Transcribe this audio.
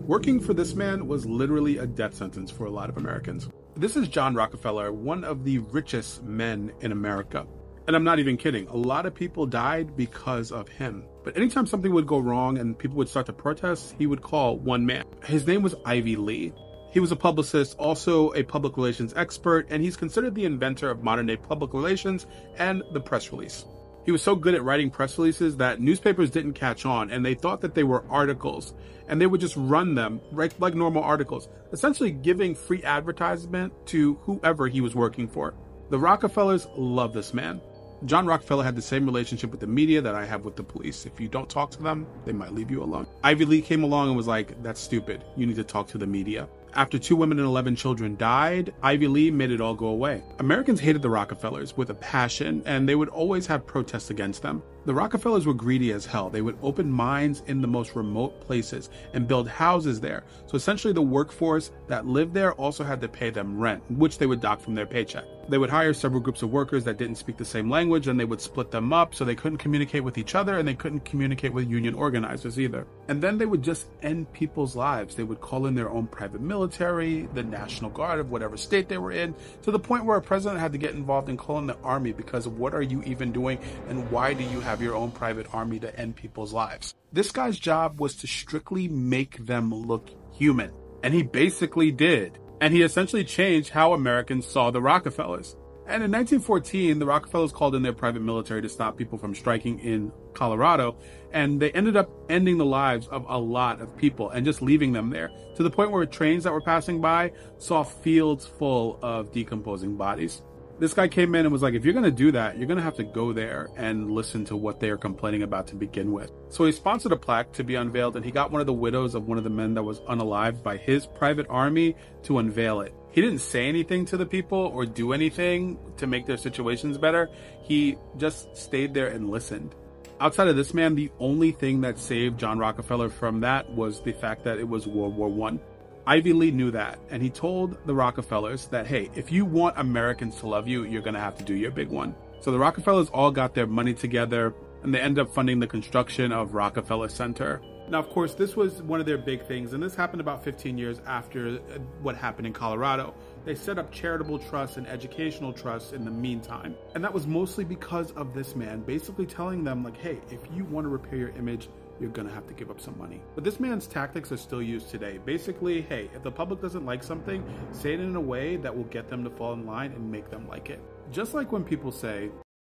Working for this man was literally a death sentence for a lot of Americans. This is John Rockefeller, one of the richest men in America. And I'm not even kidding. A lot of people died because of him. But anytime something would go wrong and people would start to protest, he would call one man. His name was Ivy Lee. He was a publicist, also a public relations expert, and he's considered the inventor of modern-day public relations and the press release. He was so good at writing press releases that newspapers didn't catch on, and they thought that they were articles, and they would just run them like normal articles, essentially giving free advertisement to whoever he was working for. The Rockefellers love this man. John Rockefeller had the same relationship with the media that I have with the police. If you don't talk to them, they might leave you alone. Ivy Lee came along and was like, that's stupid. You need to talk to the media. After 2 women and 11 children died, Ivy Lee made it all go away. Americans hated the Rockefellers with a passion, and they would always have protests against them. The Rockefellers were greedy as hell. They would open mines in the most remote places and build houses there. So essentially the workforce that lived there also had to pay them rent, which they would dock from their paycheck. They would hire several groups of workers that didn't speak the same language, and they would split them up so they couldn't communicate with each other, and they couldn't communicate with union organizers either. And then they would just end people's lives. They would call in their own private military, the National Guard of whatever state they were in, to the point where a president had to get involved in calling the army because of what are you even doing and why do you have your own private army to end people's lives? This guy's job was to strictly make them look human. And he basically did. And he essentially changed how Americans saw the Rockefellers. And in 1914, the Rockefellers called in their private military to stop people from striking in Colorado. And they ended up ending the lives of a lot of people and just leaving them there, to the point where trains that were passing by saw fields full of decomposing bodies. This guy came in and was like, if you're going to do that, you're going to have to go there and listen to what they are complaining about to begin with. So he sponsored a plaque to be unveiled, and he got one of the widows of one of the men that was unalived by his private army to unveil it. He didn't say anything to the people or do anything to make their situations better. He just stayed there and listened. Outside of this man, the only thing that saved John Rockefeller from that was the fact that it was World War I. Ivy Lee knew that, and he told the Rockefellers that, hey, if you want Americans to love you, you're going to have to do your big one. So the Rockefellers all got their money together, and they ended up funding the construction of Rockefeller Center. Now, of course, this was one of their big things, and this happened about 15 years after what happened in Colorado. They set up charitable trusts and educational trusts in the meantime. And that was mostly because of this man basically telling them, like, hey, if you want to repair your image, you're gonna have to give up some money. But this man's tactics are still used today. Basically, hey, if the public doesn't like something, say it in a way that will get them to fall in line and make them like it. Just like when people say,